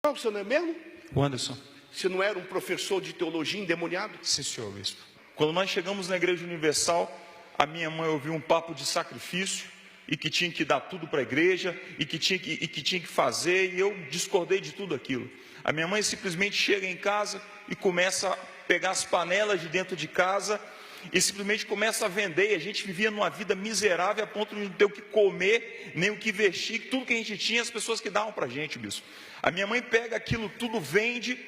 Não, você não é mesmo? O Anderson. Você não era um professor de teologia endemoniado? Sim, senhor bispo. Quando nós chegamos na Igreja Universal, a minha mãe ouviu um papo de sacrifício e que tinha que dar tudo para a igreja e que tinha que fazer, e eu discordei de tudo aquilo. A minha mãe simplesmente chega em casa e começa a pegar as panelas de dentro de casa e simplesmente começa a vender. E a gente vivia numa vida miserável a ponto de não ter o que comer, nem o que vestir. Tudo que a gente tinha, as pessoas que davam para a gente, bispo. A minha mãe pega aquilo tudo, vende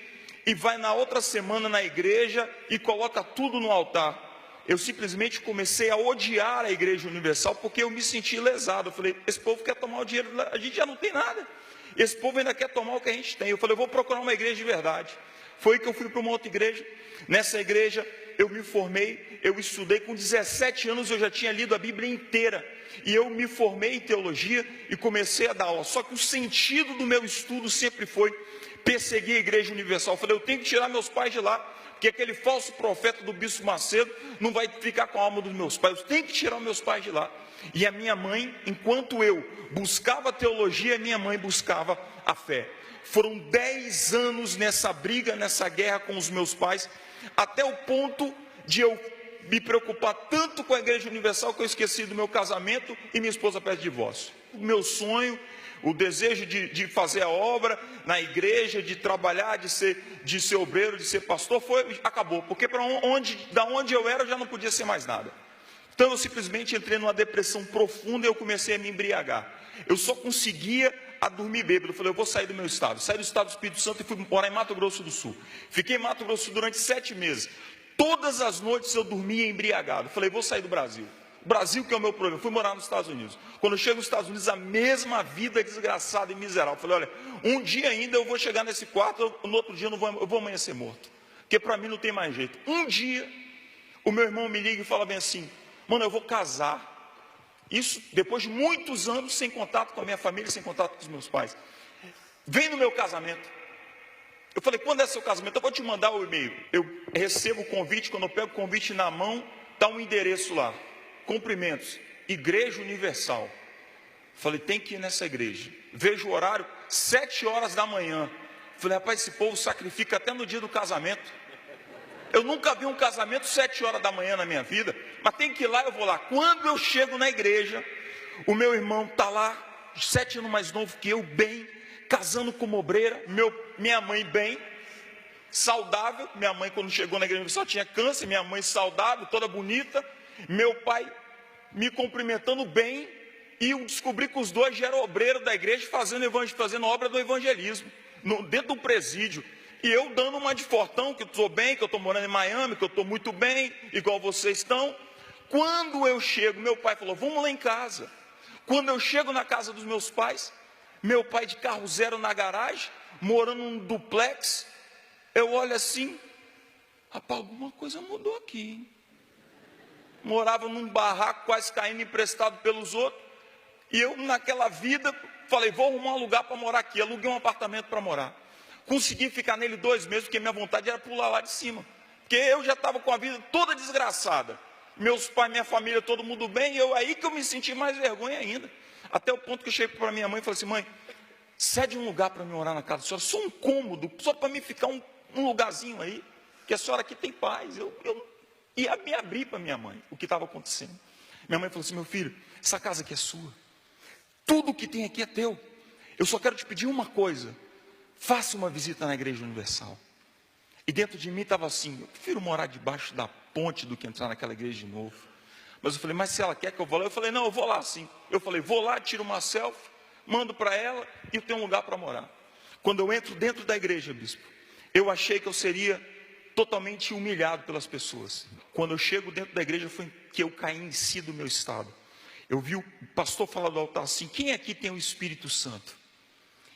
e vai na outra semana na igreja e coloca tudo no altar. Eu simplesmente comecei a odiar a Igreja Universal porque eu me senti lesado. Eu falei, esse povo quer tomar o dinheiro, a gente já não tem nada. Esse povo ainda quer tomar o que a gente tem. Eu falei, eu vou procurar uma igreja de verdade. Foi que eu fui para uma outra igreja. Nessa igreja eu me formei, eu estudei. Com 17 anos eu já tinha lido a Bíblia inteira. E eu me formei em teologia e comecei a dar aula. Só que o sentido do meu estudo sempre foi perseguir a Igreja Universal. Eu falei, eu tenho que tirar meus pais de lá, porque aquele falso profeta do Bispo Macedo não vai ficar com a alma dos meus pais. Eu tenho que tirar meus pais de lá. E a minha mãe, enquanto eu buscava a teologia, a minha mãe buscava a fé. Foram 10 anos nessa briga, nessa guerra com os meus pais, até o ponto de eu me preocupar tanto com a Igreja Universal que eu esqueci do meu casamento e minha esposa pede divórcio. O meu sonho, o desejo de fazer a obra na igreja, de trabalhar, de ser obreiro, de ser pastor, acabou. Porque da onde eu era, eu já não podia ser mais nada. Então eu simplesmente entrei numa depressão profunda e eu comecei a me embriagar. Eu só conseguia dormir bêbado. Eu falei, eu vou sair do meu estado. Saí do estado do Espírito Santo e fui morar em Mato Grosso do Sul. Fiquei em Mato Grosso durante 7 meses. Todas as noites eu dormia embriagado. Eu falei, vou sair do Brasil. O Brasil que é o meu problema. Eu fui morar nos Estados Unidos. Quando eu chego nos Estados Unidos, a mesma vida desgraçada e miserável. Eu falei, olha, um dia ainda eu vou chegar nesse quarto, no outro dia eu vou amanhecer morto. Porque para mim não tem mais jeito. Um dia, o meu irmão me liga e fala bem assim, mano, eu vou casar. Isso depois de muitos anos sem contato com a minha família, sem contato com os meus pais. Vem no meu casamento. Eu falei, quando é seu casamento? Eu vou te mandar o e-mail. Eu recebo o convite, quando eu pego o convite na mão, está um endereço lá. Cumprimentos, Igreja Universal. Falei, tem que ir nessa igreja. Vejo o horário, 7 horas da manhã. Falei, rapaz, esse povo sacrifica até no dia do casamento. Eu nunca vi um casamento 7 horas da manhã na minha vida, mas tem que ir lá, eu vou lá. Quando eu chego na igreja, o meu irmão está lá, 7 anos mais novo que eu, bem, casando como obreira, minha mãe bem, saudável. Minha mãe, quando chegou na igreja, só tinha câncer, minha mãe saudável, toda bonita. Meu pai me cumprimentando bem, e eu descobri que os dois já eram obreiros da igreja, fazendo obra do evangelismo, dentro do presídio. E eu dando uma de fortão, que eu estou bem, que eu estou morando em Miami, que eu estou muito bem, igual vocês estão. Quando eu chego, meu pai falou, vamos lá em casa. Quando eu chego na casa dos meus pais, meu pai de carro zero na garagem, morando num duplex, eu olho assim, rapaz, alguma coisa mudou aqui, hein? Morava num barraco, quase caindo emprestado pelos outros, e eu naquela vida, falei, vou arrumar um lugar para morar aqui, aluguei um apartamento para morar. Consegui ficar nele 2 meses, porque minha vontade era pular lá de cima, porque eu já estava com a vida toda desgraçada, meus pais, minha família, todo mundo bem, e aí que eu me senti mais vergonha ainda, até o ponto que eu cheguei para minha mãe e falei assim, mãe, cede um lugar para mim morar na casa da senhora, só um cômodo, só para mim ficar um lugarzinho aí, que a senhora aqui tem paz. Eu ia me abrir para minha mãe o que estava acontecendo. Minha mãe falou assim, meu filho, essa casa aqui é sua, tudo que tem aqui é teu, eu só quero te pedir uma coisa, faça uma visita na Igreja Universal. E dentro de mim estava assim, eu prefiro morar debaixo da ponte do que entrar naquela igreja de novo. Mas eu falei, mas se ela quer que eu vá lá, eu falei, não, eu vou lá sim. Eu falei, vou lá, tiro uma selfie, mando para ela e eu tenho um lugar para morar. Quando eu entro dentro da igreja, bispo, eu achei que eu seria totalmente humilhado pelas pessoas. Quando eu chego dentro da igreja, foi que eu caí em si do meu estado. Eu vi o pastor falar do altar assim, quem aqui tem o Espírito Santo?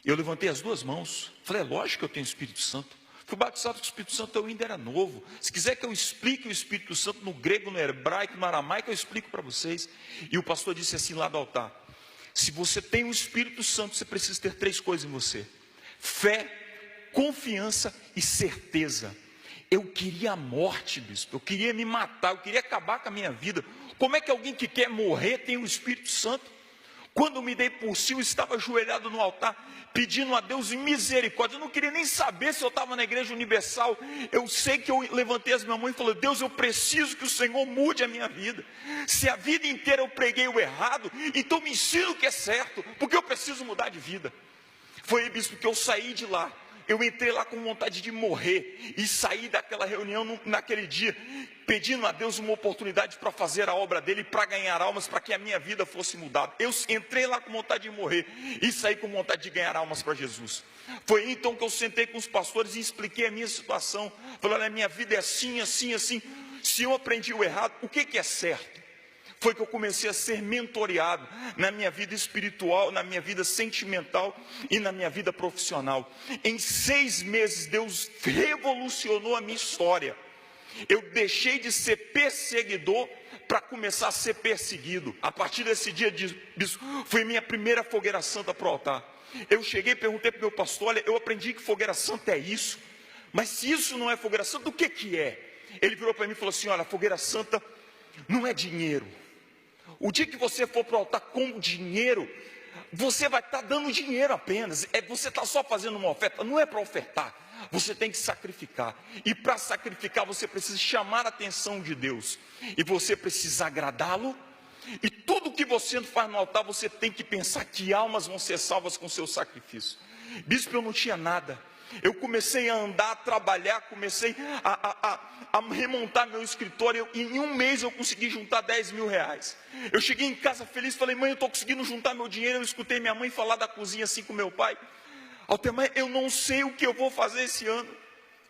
Eu levantei as 2 mãos, falei, é lógico que eu tenho o Espírito Santo. Fui batizado com o Espírito Santo, eu ainda era novo. Se quiser que eu explique o Espírito Santo no grego, no hebraico, no aramaico, eu explico para vocês. E o pastor disse assim lá do altar, se você tem o Espírito Santo, você precisa ter 3 coisas em você: fé, confiança e certeza. Eu queria a morte, bispo, eu queria me matar, eu queria acabar com a minha vida. Como é que alguém que quer morrer tem o Espírito Santo? Quando me dei por si, eu estava ajoelhado no altar, pedindo a Deus misericórdia. Eu não queria nem saber se eu estava na Igreja Universal. Eu sei que eu levantei as minhas mãos e falei: Deus, eu preciso que o Senhor mude a minha vida. Se a vida inteira eu preguei o errado, então me ensina o que é certo, porque eu preciso mudar de vida. Foi, bispo, que eu saí de lá. Eu entrei lá com vontade de morrer e saí daquela reunião naquele dia, pedindo a Deus uma oportunidade para fazer a obra dele, para ganhar almas, para que a minha vida fosse mudada. Eu entrei lá com vontade de morrer e saí com vontade de ganhar almas para Jesus. Foi então que eu sentei com os pastores e expliquei a minha situação. Falei: olha, a minha vida é assim, assim, assim. Se eu aprendi o errado, o que é certo? Foi que eu comecei a ser mentoreado na minha vida espiritual, na minha vida sentimental e na minha vida profissional. Em 6 meses, Deus revolucionou a minha história. Eu deixei de ser perseguidor para começar a ser perseguido. A partir desse dia, foi minha primeira fogueira santa para o altar. Eu cheguei e perguntei para o meu pastor: olha, eu aprendi que fogueira santa é isso, mas se isso não é fogueira santa, o que é? Ele virou para mim e falou assim: olha, fogueira santa não é dinheiro. O dia que você for para o altar com dinheiro, você vai estar dando dinheiro apenas. Você está só fazendo uma oferta, não é para ofertar. Você tem que sacrificar. E para sacrificar você precisa chamar a atenção de Deus. E você precisa agradá-lo. E tudo que você faz no altar, você tem que pensar que almas vão ser salvas com seu sacrifício. Bispo, eu não tinha nada. Eu comecei a andar, a trabalhar, comecei a remontar meu escritório, e em 1 mês eu consegui juntar 10 mil reais. Eu cheguei em casa feliz, falei: mãe, eu estou conseguindo juntar meu dinheiro. Eu escutei minha mãe falar da cozinha assim com meu pai: Altemar, eu não sei o que eu vou fazer esse ano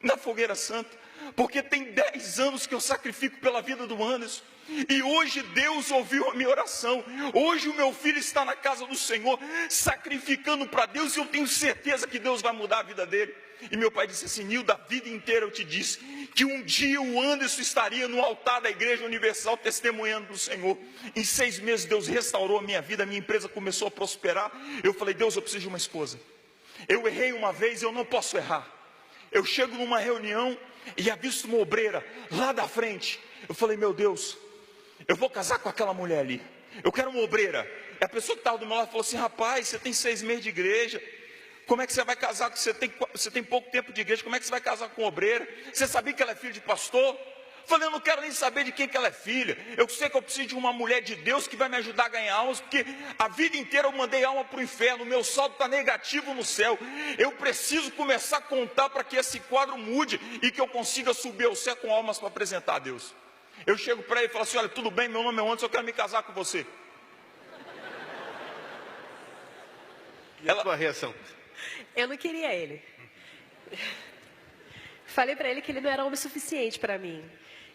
na Fogueira Santa, porque tem 10 anos que eu sacrifico pela vida do Anderson, e hoje Deus ouviu a minha oração. Hoje o meu filho está na casa do Senhor, sacrificando para Deus, e eu tenho certeza que Deus vai mudar a vida dele. E meu pai disse assim: Nilda, a vida inteira eu te disse que um dia o Anderson estaria no altar da Igreja Universal testemunhando para o Senhor. Em 6 meses Deus restaurou a minha vida, a minha empresa começou a prosperar. Eu falei: Deus, eu preciso de uma esposa. Eu errei uma vez, eu não posso errar. Eu chego numa reunião e avisto uma obreira lá da frente. Eu falei: meu Deus, eu vou casar com aquela mulher ali, eu quero uma obreira. E a pessoa que estava do meu lado falou assim: rapaz, você tem 6 meses de igreja, como é que você vai casar? Você tem pouco tempo de igreja, como é que você vai casar com obreira? Você sabia que ela é filha de pastor? Eu falei: eu não quero nem saber de quem que ela é filha. Eu sei que eu preciso de uma mulher de Deus que vai me ajudar a ganhar almas, porque a vida inteira eu mandei alma para o inferno, o meu saldo está negativo no céu. Eu preciso começar a contar para que esse quadro mude e que eu consiga subir ao céu com almas para apresentar a Deus. Eu chego para ele e falo assim: olha, tudo bem, meu nome é Anderson, eu quero me casar com você. E a sua reação? Eu não queria ele. Falei para ele que ele não era homem suficiente para mim.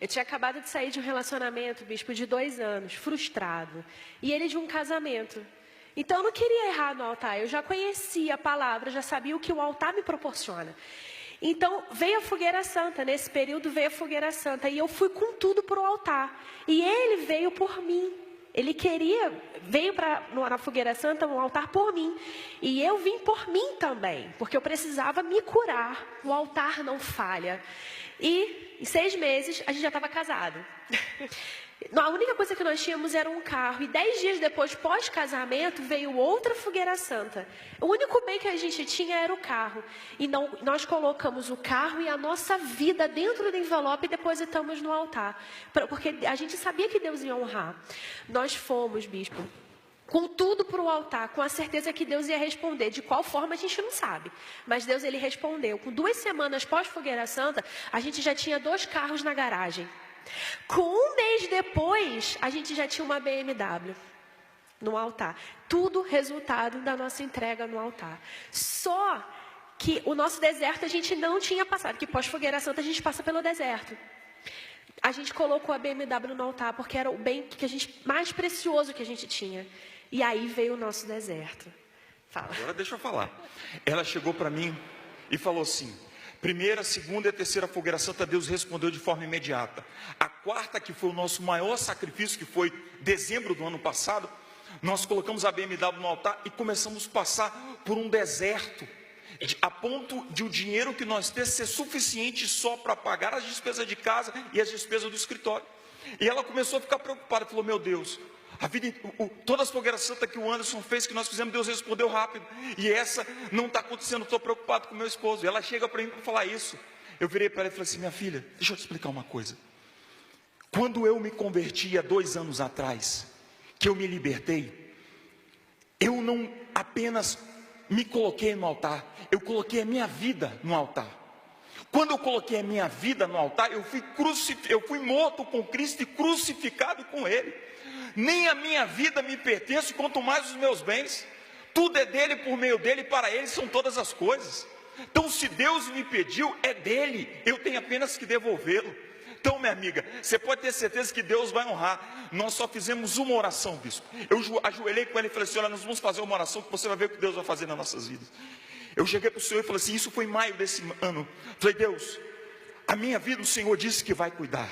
Eu tinha acabado de sair de um relacionamento, bispo, de 2 anos, frustrado. E ele de um casamento. Então eu não queria errar no altar. Eu já conhecia a palavra, já sabia o que o altar me proporciona. Então veio a Fogueira Santa, nesse período veio a Fogueira Santa. E eu fui com tudo para o altar. E ele veio por mim. Ele veio na Fogueira Santa, no altar por mim. E eu vim por mim também, porque eu precisava me curar. O altar não falha. E em 6 meses a gente já estava casado. A única coisa que nós tínhamos era um carro. E 10 dias depois, pós-casamento, veio outra Fogueira Santa. O único bem que a gente tinha era o carro. E nós colocamos o carro e a nossa vida dentro do envelope e depositamos no altar. Porque a gente sabia que Deus ia honrar. Nós fomos, bispo, com tudo para o altar, com a certeza que Deus ia responder. De qual forma a gente não sabe, mas Deus, ele respondeu. Com 2 semanas pós-Fogueira Santa, a gente já tinha 2 carros na garagem. Com 1 mês depois, a gente já tinha uma BMW no altar. Tudo resultado da nossa entrega no altar. Só que o nosso deserto a gente não tinha passado, que pós-Fogueira Santa a gente passa pelo deserto. A gente colocou a BMW no altar, porque era o bem mais precioso que a gente tinha. E aí veio o nosso deserto. Fala. Agora deixa eu falar. Ela chegou para mim e falou assim: 1ª, 2ª e 3ª Fogueira Santa, Deus respondeu de forma imediata. A 4ª, que foi o nosso maior sacrifício, que foi dezembro do ano passado, nós colocamos a BMW no altar e começamos a passar por um deserto, a ponto de o dinheiro que nós temos ser suficiente só para pagar as despesas de casa e as despesas do escritório. E ela começou a ficar preocupada, falou: meu Deus, Todas as fogueiras santas que o Anderson fez, que nós fizemos, Deus respondeu rápido. E essa não está acontecendo, estou preocupado com meu esposo. E ela chega para mim para falar isso. Eu virei para ela e falei assim: minha filha, deixa eu te explicar uma coisa. Quando eu me converti há 2 anos atrás, que eu me libertei, eu não apenas me coloquei no altar, eu coloquei a minha vida no altar. Quando eu coloquei a minha vida no altar, eu fui morto com Cristo e crucificado com Ele. Nem a minha vida me pertence, quanto mais os meus bens. Tudo é dele, por meio dele, para ele são todas as coisas. Então, se Deus me pediu, é dele, eu tenho apenas que devolvê-lo. Então, minha amiga, você pode ter certeza que Deus vai honrar. Nós só fizemos uma oração, bispo. Eu ajoelhei com ele e falei assim: olha, nós vamos fazer uma oração que você vai ver o que Deus vai fazer nas nossas vidas. Eu cheguei para o Senhor e falei assim, isso foi em maio desse ano. Falei: Deus, a minha vida o Senhor disse que vai cuidar.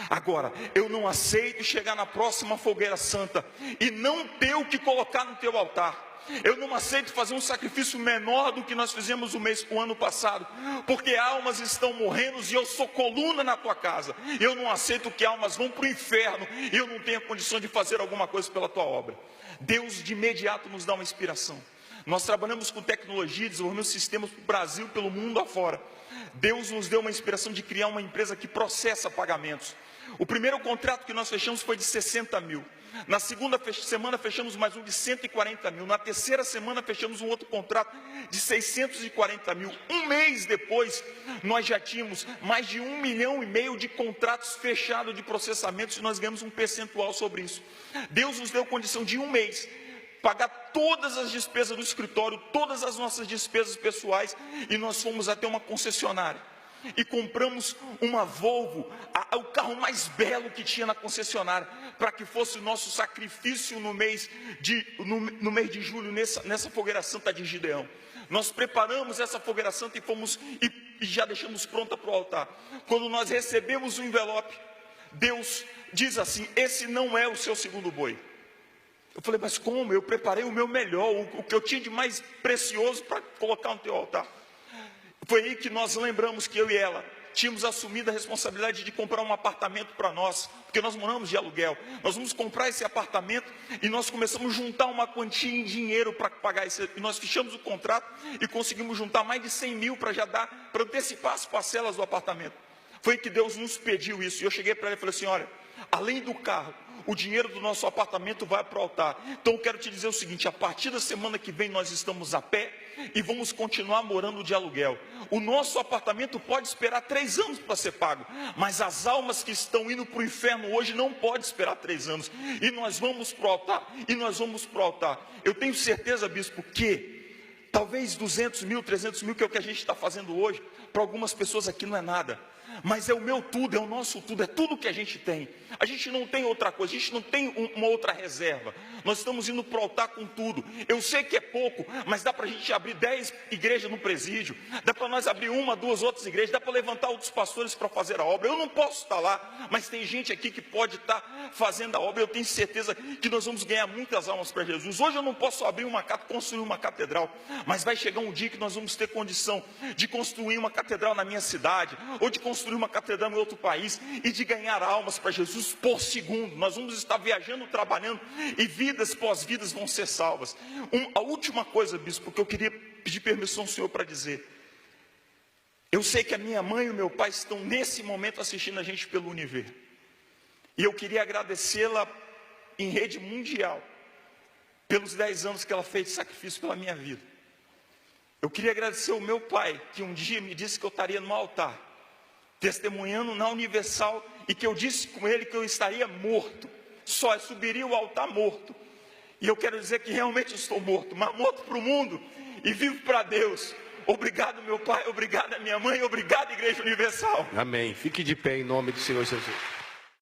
Agora, eu não aceito chegar na próxima fogueira santa e não ter o que colocar no teu altar. Eu não aceito fazer um sacrifício menor do que nós fizemos o ano passado, porque almas estão morrendo e eu sou coluna na tua casa. Eu não aceito que almas vão para o inferno e eu não tenho condição de fazer alguma coisa pela tua obra. Deus de imediato nos dá uma inspiração. Nós trabalhamos com tecnologia, desenvolvemos sistemas para o Brasil, pelo mundo afora. Deus nos deu uma inspiração de criar uma empresa que processa pagamentos. O primeiro contrato que nós fechamos foi de 60 mil. Na segunda semana fechamos mais um de 140 mil. Na terceira semana fechamos um outro contrato de 640 mil. Um mês depois, nós já tínhamos mais de 1,5 milhão de contratos fechados de processamentos e nós ganhamos um percentual sobre isso. Deus nos deu condição de 1 mês pagar todas as despesas do escritório, todas as nossas despesas pessoais, e nós fomos até uma concessionária e compramos uma Volvo, o carro mais belo que tinha na concessionária, para que fosse o nosso sacrifício no mês de julho, nessa fogueira santa de Gideão. Nós preparamos essa fogueira santa e já deixamos pronta para o altar. Quando nós recebemos o envelope, Deus diz assim: esse não é o seu segundo boi. Eu falei: mas como? Eu preparei o meu melhor, o que eu tinha de mais precioso para colocar no teu altar. Foi aí que nós lembramos que eu e ela tínhamos assumido a responsabilidade de comprar um apartamento para nós, porque nós moramos de aluguel. Nós vamos comprar esse apartamento e nós começamos a juntar uma quantia em dinheiro para pagar esse. E nós fechamos o contrato e conseguimos juntar mais de 100 mil para já dar, para antecipar as parcelas do apartamento. Foi que Deus nos pediu isso. E eu cheguei para ela e falei assim: olha, além do carro, o dinheiro do nosso apartamento vai para o altar. Então eu quero te dizer o seguinte: a partir da semana que vem nós estamos a pé e vamos continuar morando de aluguel. O nosso apartamento pode esperar 3 anos para ser pago, mas as almas que estão indo para o inferno hoje não podem esperar 3 anos. E nós vamos para o altar, e nós vamos para o altar. Eu tenho certeza, bispo, que talvez 200 mil, 300 mil, que é o que a gente está fazendo hoje, para algumas pessoas aqui não é nada. Mas é o meu tudo, é o nosso tudo, é tudo que a gente tem. A gente não tem outra coisa, a gente não tem uma outra reserva. Nós estamos indo para o altar com tudo. Eu sei que é pouco, mas dá para a gente abrir 10 igrejas no presídio. Dá para nós abrir 1, 2 outras igrejas. Dá para levantar outros pastores para fazer a obra. Eu não posso estar lá, mas tem gente aqui que pode estar fazendo a obra. Eu tenho certeza que nós vamos ganhar muitas almas para Jesus. Hoje eu não posso construir uma catedral, mas vai chegar um dia que nós vamos ter condição de construir uma catedral na minha cidade, ou de construir uma catedral em outro país, e de ganhar almas para Jesus por segundo. Nós vamos estar viajando, trabalhando, e vidas pós-vidas vão ser salvas. A última coisa, bispo, que eu queria pedir permissão ao senhor para dizer: eu sei que a minha mãe e o meu pai estão nesse momento assistindo a gente pelo Univer, e eu queria agradecê-la em rede mundial pelos 10 anos que ela fez de sacrifício pela minha vida. Eu queria agradecer ao meu pai, que um dia me disse que eu estaria no altar, testemunhando na Universal, e que eu disse com ele que eu estaria morto, só subiria o altar morto. E eu quero dizer que realmente eu estou morto, mas morto para o mundo e vivo para Deus. Obrigado, meu pai, obrigado a minha mãe, obrigado, Igreja Universal. Amém. Fique de pé em nome do Senhor Jesus.